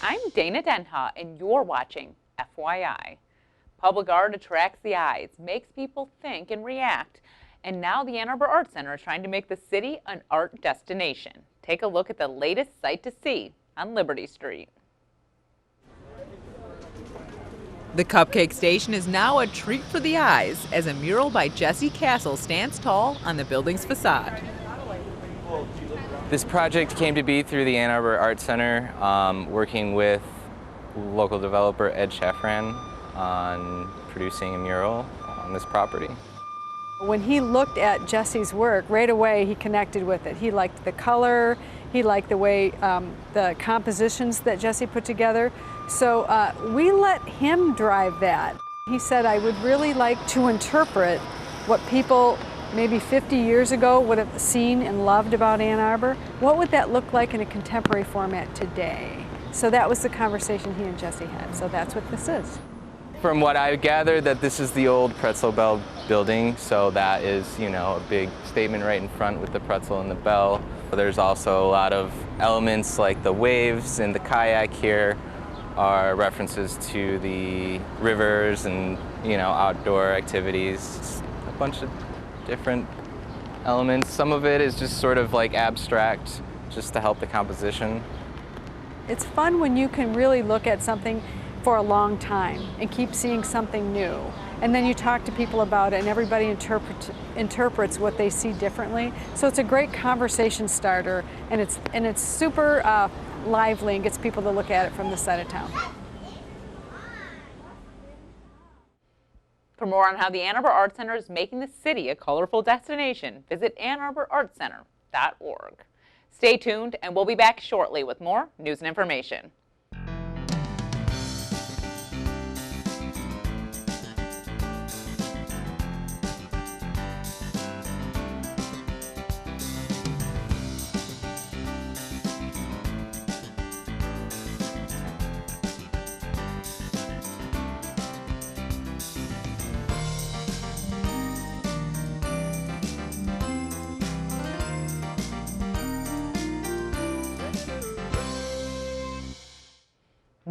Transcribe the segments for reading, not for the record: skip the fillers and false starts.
I'm Dana Denha, and you're watching FYI. Public art attracts the eyes, makes people think and react. And now the Ann Arbor Art Center is trying to make the city an art destination. Take a look at the latest sight to see on Liberty Street. The Cupcake Station is now a treat for the eyes as a mural by Jesse Castle stands tall on the building's facade. This project came to be through the Ann Arbor Art Center, working with local developer Ed Shafran on producing a mural on this property. When he looked at Jesse's work, right away he connected with it. He liked the color, he liked the way the compositions that Jesse put together. So we let him drive that. He said, I would really like to interpret what people maybe 50 years ago would have seen and loved about Ann Arbor. What would that look like in a contemporary format today? So that was the conversation he and Jesse had. So that's what this is. From what I gathered, that this is the old Pretzel Bell building, so that is, a big statement right in front with the pretzel and the bell. There's also a lot of elements like the waves and the kayak here are references to the rivers and, outdoor activities. A bunch of different elements. Some of it is just sort of like abstract, just to help the composition. It's fun when you can really look at something for a long time and keep seeing something new. And then you talk to people about it and everybody interprets what they see differently. So it's a great conversation starter, and it's super lively and gets people to look at it from this side of town. For more on how the Ann Arbor Art Center is making the city a colorful destination, visit AnnArborArtCenter.org. Stay tuned, and we'll be back shortly with more news and information.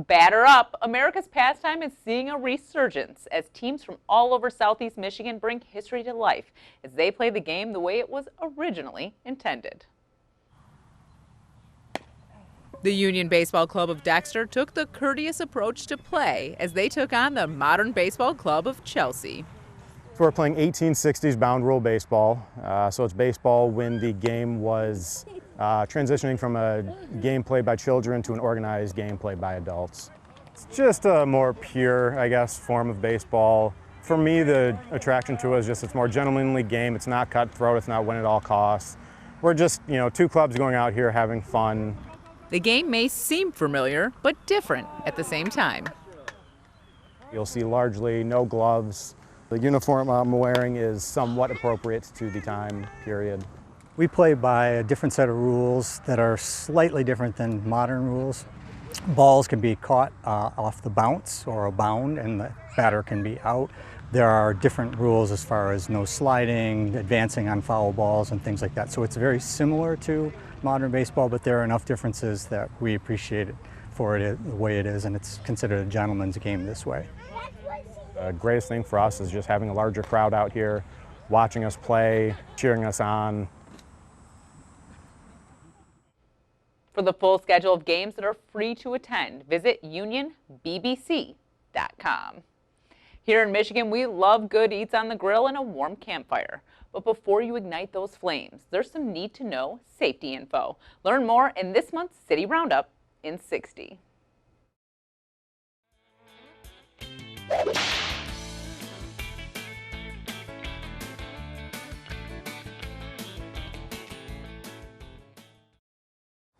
Batter up! America's pastime is seeing a resurgence as teams from all over Southeast Michigan bring history to life as they play the game the way it was originally intended. The Union Baseball Club of Dexter took the courteous approach to play as they took on the Modern Baseball Club of Chelsea. So we're playing 1860s bound rule baseball. So it's baseball when the game was transitioning from a game played by children to an organized game played by adults. It's just a more pure, form of baseball. For me, the attraction to it is just it's a more gentlemanly game. It's not cutthroat, it's not win at all costs. We're just, two clubs going out here having fun. The game may seem familiar, but different at the same time. You'll see largely no gloves. The uniform I'm wearing is somewhat appropriate to the time period. We play by a different set of rules that are slightly different than modern rules. Balls can be caught off the bounce or a bound, and the batter can be out. There are different rules as far as no sliding, advancing on foul balls, and things like that. So it's very similar to modern baseball, but there are enough differences that we appreciate it for it the way it is, and it's considered a gentleman's game this way. The greatest thing for us is just having a larger crowd out here, watching us play, cheering us on. For the full schedule of games that are free to attend, visit unionbbc.com. Here in Michigan, we love good eats on the grill and a warm campfire. But before you ignite those flames, there's some need-to-know safety info. Learn more in this month's City Roundup in 60.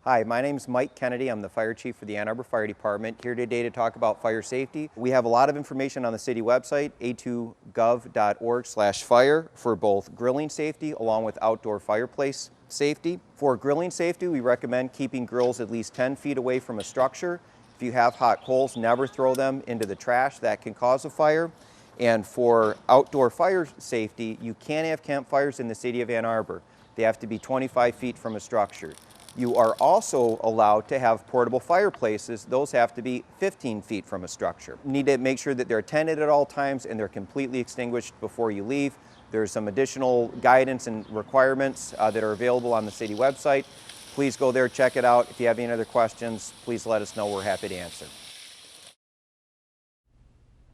Hi, my name is Mike Kennedy. I'm the fire chief for the Ann Arbor Fire Department, here today to talk about fire safety. We have a lot of information on the city website, a2gov.org/fire, for both grilling safety along with outdoor fireplace safety. For grilling safety, we recommend keeping grills at least 10 feet away from a structure. If you have hot coals, never throw them into the trash. That can cause a fire. And for outdoor fire safety, you can't have campfires in the city of Ann Arbor. They have to be 25 feet from a structure. You are also allowed to have portable fireplaces. Those have to be 15 feet from a structure. You need to make sure that they're tended at all times and they're completely extinguished before you leave. There's some additional guidance and requirements that are available on the city website. Please go there, check it out. If you have any other questions, please let us know. We're happy to answer.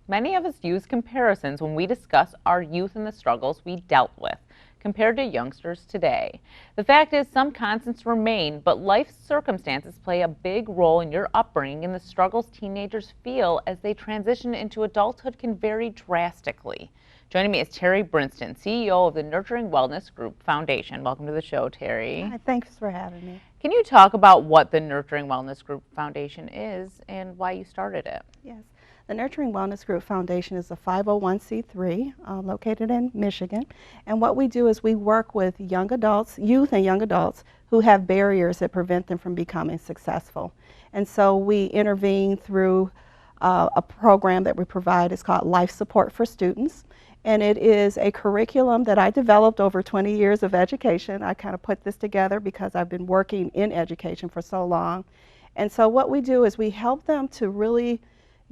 Many of us use comparisons when we discuss our youth and the struggles we dealt with, compared to youngsters today. The fact is, some constants remain, but life circumstances play a big role in your upbringing, and the struggles teenagers feel as they transition into adulthood can vary drastically. Joining me is Terri Brinston, CEO of the Nurturing Wellness Group Foundation. Welcome to the show, Terri. Hi, thanks for having me. Can you talk about what the Nurturing Wellness Group Foundation is and why you started it? Yes, the Nurturing Wellness Group Foundation is a 501c3 located in Michigan. And what we do is we work with young adults, youth and young adults, who have barriers that prevent them from becoming successful. And so we intervene through a program that we provide. It's called Life Support for Students. And it is a curriculum that I developed over 20 years of education. I kind of put this together because I've been working in education for so long. And so what we do is we help them to really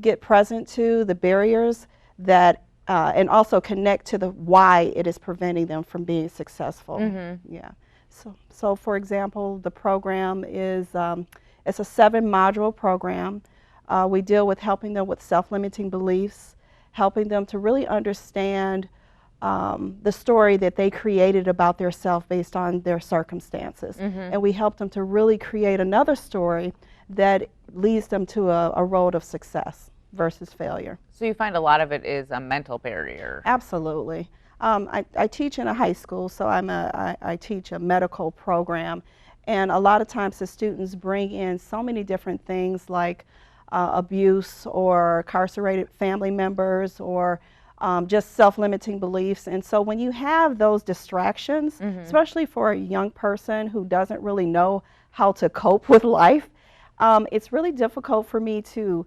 get present to the barriers that, and also connect to the why it is preventing them from being successful. Yeah. So for example, the program is, it's a 7-module program. We deal with helping them with self-limiting beliefs, helping them to really understand the story that they created about their self based on their circumstances. And we help them to really create another story that leads them to a road of success versus failure. So you find a lot of it is a mental barrier. Absolutely. I teach in a high school, so I teach a medical program. And a lot of times the students bring in so many different things like abuse or incarcerated family members or just self-limiting beliefs. And so when you have those distractions, especially for a young person who doesn't really know how to cope with life, it's really difficult for me to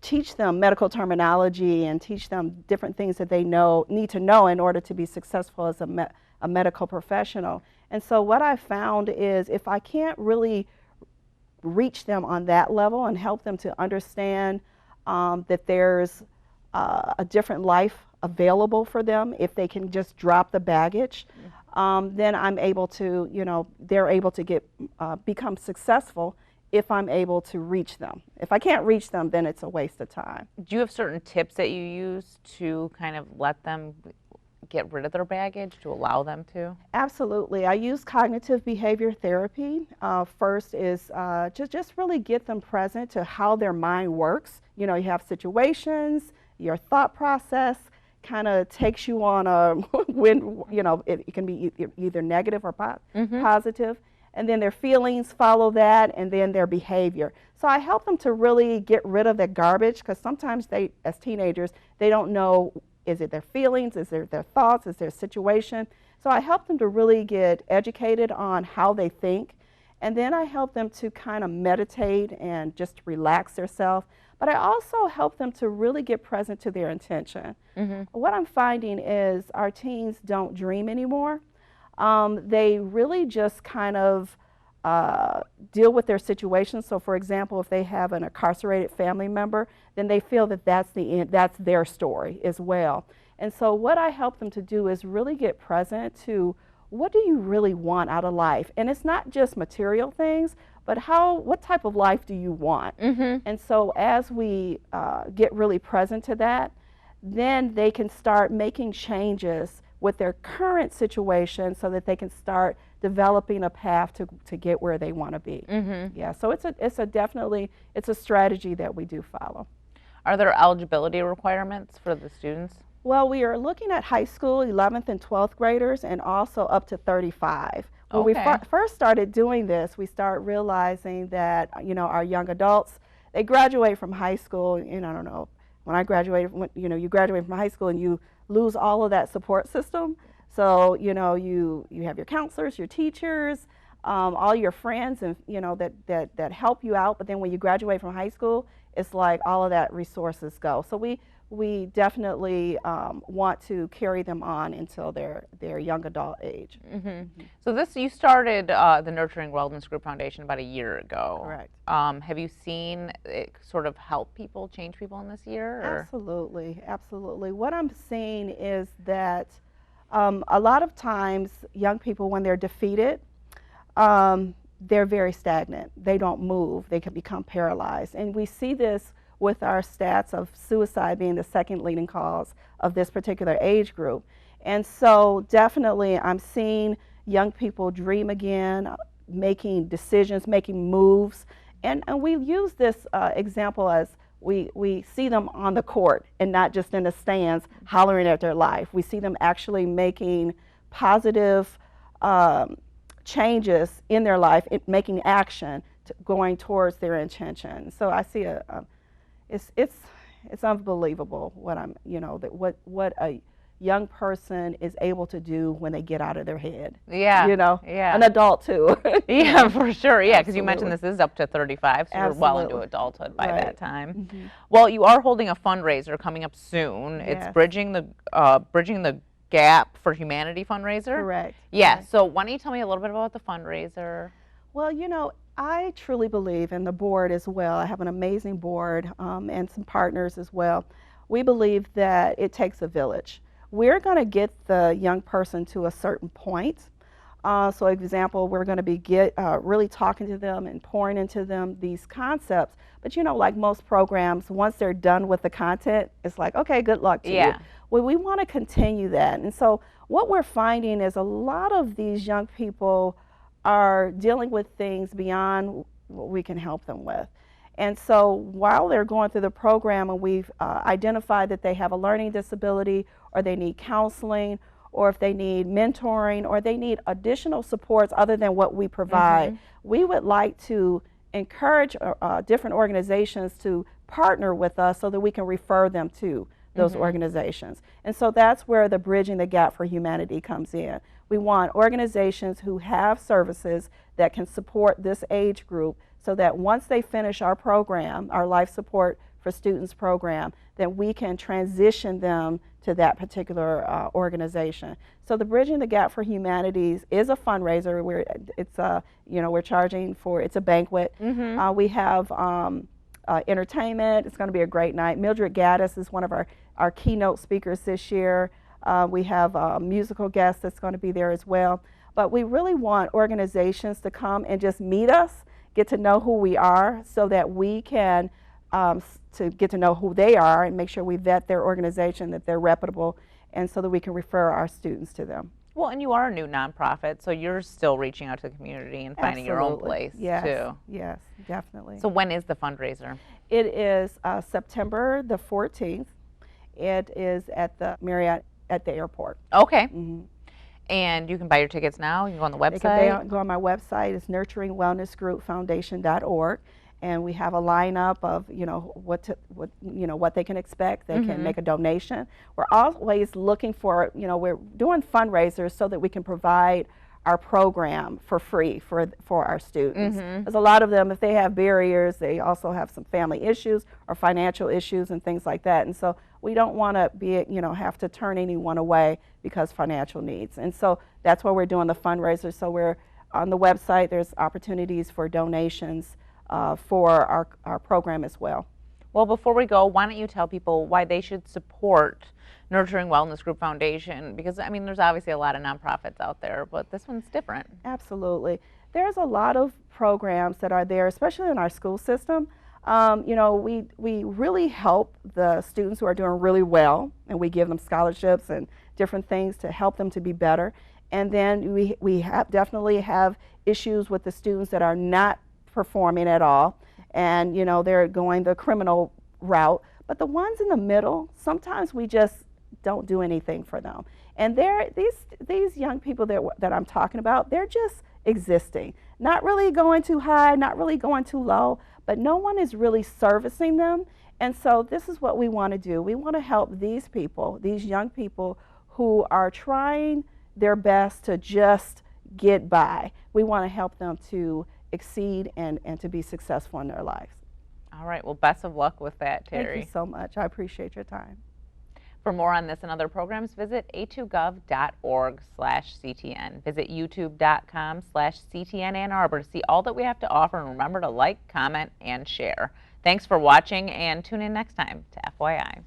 teach them medical terminology and teach them different things that they need to know in order to be successful as a medical professional. And so what I found is if I can't really reach them on that level and help them to understand that there's a different life available for them if they can just drop the baggage, then I'm able to, they're able to become successful if I'm able to reach them. If I can't reach them, then it's a waste of time. Do you have certain tips that you use to kind of let them get rid of their baggage, to allow them to? Absolutely. I use cognitive behavior therapy. First is just really get them present to how their mind works. You have situations, your thought process kind of takes you on a, it can be either negative or positive. And then their feelings follow that, and then their behavior. So I help them to really get rid of that garbage, because sometimes they, as teenagers, they don't know, is it their feelings, is it their thoughts, is their situation. So I help them to really get educated on how they think, and then I help them to kind of meditate and just relax themselves. But I also help them to really get present to their intention. What I'm finding is our teens don't dream anymore. They really just kind of deal with their situation. So for example, if they have an incarcerated family member, then they feel that that's the end, that's their story as well. And so what I help them to do is really get present to what do you really want out of life? And it's not just material things, but what type of life do you want? And so as we get really present to that, then they can start making changes with their current situation so that they can start developing a path to get where they want to be. Yeah, so it's a strategy that we do follow. Are there eligibility requirements for the students? Well, we are looking at high school 11th and 12th graders and also up to 35. When we first started doing this, we started realizing that our young adults, they graduate from high school, I don't know, when I graduated, you graduate from high school and you lose all of that support system. So, you have your counselors, your teachers, all your friends, and that help you out. But then when you graduate from high school, it's like all of that resources go. So we we definitely want to carry them on until their young adult age. So you started the Nurturing Wellness Group Foundation about a year ago. Correct. Have you seen it sort of help people, change people in this year? Or? Absolutely, absolutely. What I'm seeing is that a lot of times young people, when they're defeated, they're very stagnant. They don't move. They can become paralyzed. And we see this with our stats of suicide being the second leading cause of this particular age group. And so definitely I'm seeing young people dream again, making decisions, making moves. And we use this example as we see them on the court and not just in the stands hollering at their life. We see them actually making positive changes in their life, making action, going towards their intention. So I see it's unbelievable what what a young person is able to do when they get out of their head. Yeah. Yeah. An adult too. Yeah, for sure. Yeah, because you mentioned this is up to 35, so Absolutely. we're well into adulthood by that time. Mm-hmm. Well, you are holding a fundraiser coming up soon. Yes. It's bridging the Gap for Humanity fundraiser. Correct. Yeah. Correct. So why don't you tell me a little bit about the fundraiser? Well, I truly believe, and the board as well, I have an amazing board and some partners as well. We believe that it takes a village. We're going to get the young person to a certain point. So example, we're going to be really talking to them and pouring into them these concepts. But like most programs, once they're done with the content, it's like, okay, good luck to you. Well, we want to continue that. And so what we're finding is a lot of these young people are dealing with things beyond what we can help them with. And so while they're going through the program and we've identified that they have a learning disability or they need counseling or if they need mentoring or they need additional supports other than what we provide, we would like to encourage different organizations to partner with us so that we can refer them to those organizations. And so that's where the Bridging the Gap for Humanity comes in. We want organizations who have services that can support this age group so that once they finish our program, our Life Support for Students program, then we can transition them to that particular organization. So the Bridging the Gap for Humanities is a fundraiser. We're charging for, it's a banquet. We have entertainment. It's going to be a great night. Mildred Gaddis is one of our keynote speakers this year. We have a musical guest that's going to be there as well. But we really want organizations to come and just meet us, get to know who we are so that we can to get to know who they are and make sure we vet their organization, that they're reputable, and so that we can refer our students to them. Well, and you are a new nonprofit, so you're still reaching out to the community and finding your own place too. Yes, definitely. So when is the fundraiser? It is September the 14th. It is at the Marriott at the airport. Okay. And you can buy your tickets now. You can go on the website. They can go on my website. It's nurturingwellnessgroupfoundation.org. And we have a lineup of what they can expect. They can make a donation. We're always looking for we're doing fundraisers so that we can provide our program for free for our students. There's a lot of them, if they have barriers, they also have some family issues or financial issues and things like that. And so we don't want to be have to turn anyone away because financial needs. And so that's why we're doing the fundraiser. So we're on the website. There's opportunities for donations for our program as well. Well, before we go, why don't you tell people why they should support Nurturing Wellness Group Foundation? Because, I mean, there's obviously a lot of nonprofits out there, but this one's different. Absolutely. There's a lot of programs that are there, especially in our school system. We really help the students who are doing really well, and we give them scholarships and different things to help them to be better. And then we definitely have issues with the students that are not performing at all, and they're going the criminal route. But the ones in the middle, sometimes we just don't do anything for them. And these young people that I'm talking about, they're just existing, not really going too high, not really going too low, but no one is really servicing them. And so this is what we want to do. We want to help these people, these young people who are trying their best to just get by. We want to help them to exceed and to be successful in their lives. All right, well, best of luck with that, Terri. Thank you so much. I appreciate your time. For more on this and other programs, visit a2gov.org/CTN. Visit youtube.com/CTN Ann Arbor to see all that we have to offer, and remember to like, comment, and share. Thanks for watching, and tune in next time to FYI.